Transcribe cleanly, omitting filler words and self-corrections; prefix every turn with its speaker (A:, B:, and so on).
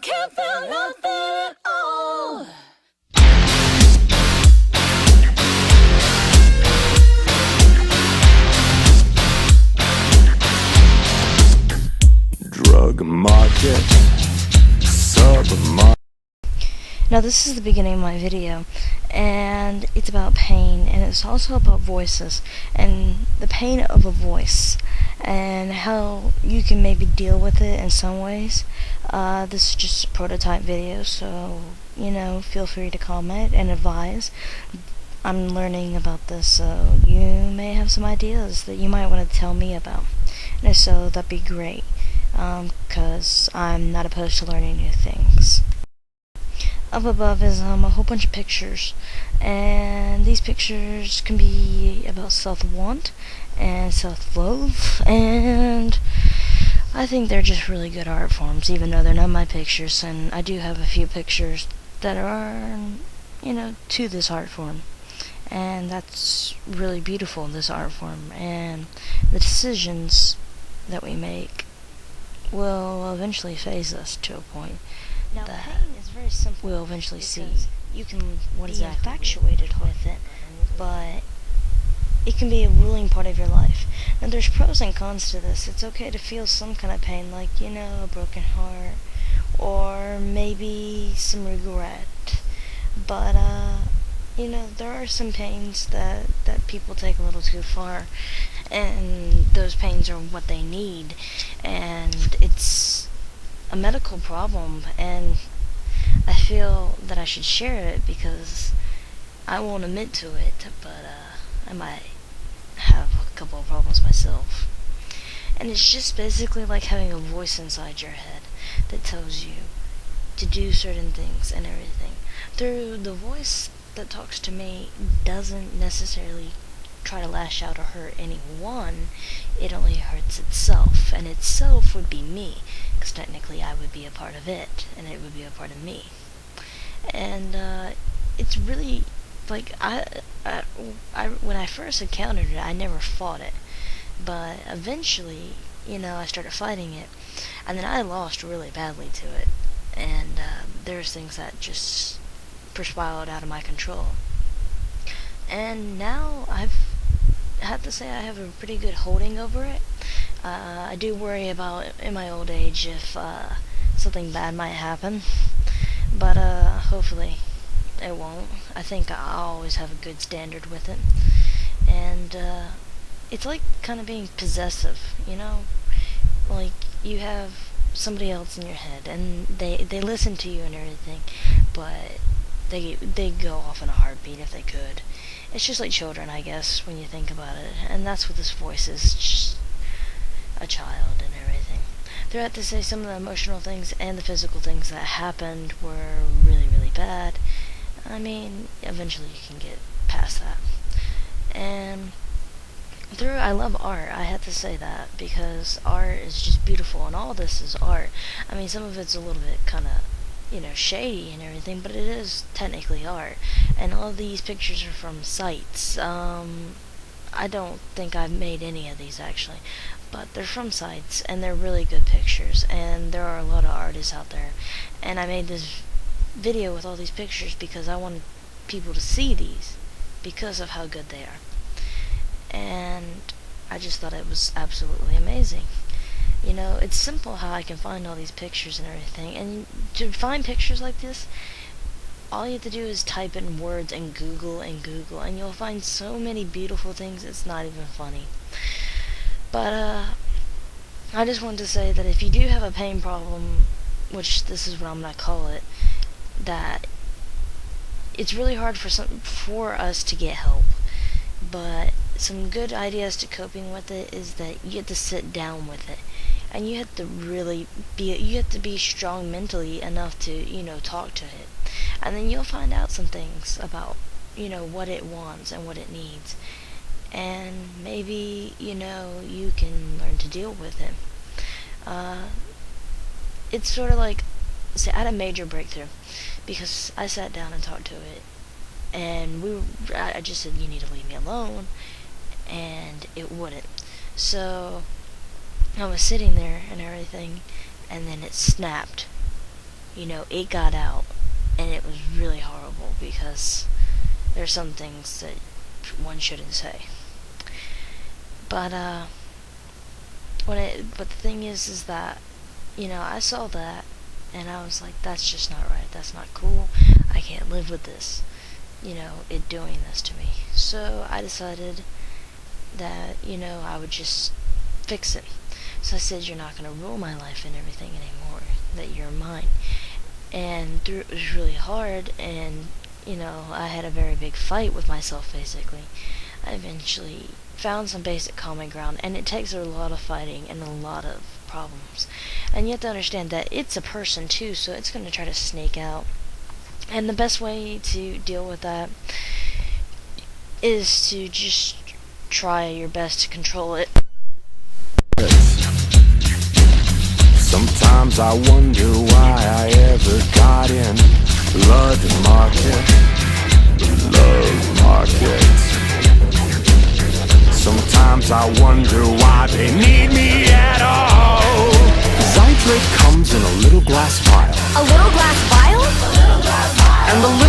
A: can't feel nothing at all.
B: Drug market, submarket.
C: Now this is the beginning of my video, and it's about pain, and it's also about voices, and the pain of a voice, and how you can maybe deal with it in some ways. This is just a prototype video, so, feel free to comment and advise. I'm learning about this, so you may have some ideas that you might want to tell me about. And if so, that'd be great, because I'm not opposed to learning new things. Up above is a whole bunch of pictures, and these pictures can be about self-want and self-loathe, and I think they're just really good art forms, even though they're not my pictures, and I do have a few pictures that are, to this art form, and that's really beautiful, this art form, and the decisions that we make will eventually phase us to a point. Now, pain is very simple. We'll eventually see. You can be infatuated with it, but it can be a ruling part of your life. Now, there's pros and cons to this. It's okay to feel some kind of pain, like, a broken heart, or maybe some regret. But, there are some pains that people take a little too far, and those pains are what they need, and it's a medical problem, and I feel that I should share it because I won't admit to it, but I might have a couple of problems myself. And it's just basically like having a voice inside your head that tells you to do certain things and everything. Through the voice that talks to me doesn't necessarily try to lash out or hurt anyone, it only hurts itself, and itself would be me, because technically I would be a part of it, and it would be a part of me. And it's really, like, when I first encountered it, I never fought it, but eventually, I started fighting it, and then I lost really badly to it, and there's things that just perspired out of my control. And now I have to say I have a pretty good holding over it. I do worry about in my old age if something bad might happen, but hopefully it won't. I think I'll always have a good standard with it, and it's like kind of being possessive, like you have somebody else in your head, and they listen to you and everything, but they go off in a heartbeat if they could. It's just like children, I guess, when you think about it, and that's what this voice is, just a child and everything. Throughout to say some of the emotional things and the physical things that happened were really, really bad. I mean, eventually you can get past that. And I love art, I have to say that, because art is just beautiful, and all this is art. I mean, some of it's a little bit kind of, shady and everything, but it is technically art. And all of these pictures are from sites. I don't think I've made any of these actually, but they're from sites, and they're really good pictures, and there are a lot of artists out there. And I made this video with all these pictures because I wanted people to see these because of how good they are. And I just thought it was absolutely amazing. It's simple how I can find all these pictures and everything, and to find pictures like this, all you have to do is type in words and Google, and you'll find so many beautiful things, it's not even funny. But I just wanted to say that if you do have a pain problem, which this is what I'm going to call it, that it's really hard for us to get help, but some good ideas to coping with it is that you have to sit down with it, and you have to be strong mentally enough to talk to it, and then you'll find out some things about what it wants and what it needs, and maybe you can learn to deal with it. It's sort of like, say, I had a major breakthrough because I sat down and talked to it, and I just said, you need to leave me alone, and it wouldn't. So I was sitting there and everything, and then it snapped. it got out, and it was really horrible because there's some things that one shouldn't say. But but the thing is that I saw that, and I was like, that's just not right. That's not cool. I can't live with this. It doing this to me. So I decided that I would just fix it. So I said, you're not going to rule my life and everything anymore. That you're mine. And it was really hard, and I had a very big fight with myself. Basically, I eventually found some basic common ground, and it takes a lot of fighting and a lot of problems. And you have to understand that it's a person too, so it's going to try to snake out. And the best way to deal with that is to just try your best to control it.
B: Sometimes I wonder why I ever got in blood market. Sometimes I wonder why they need me at all. Zydrate comes in a little glass vial.
A: A little glass vial?
B: And the little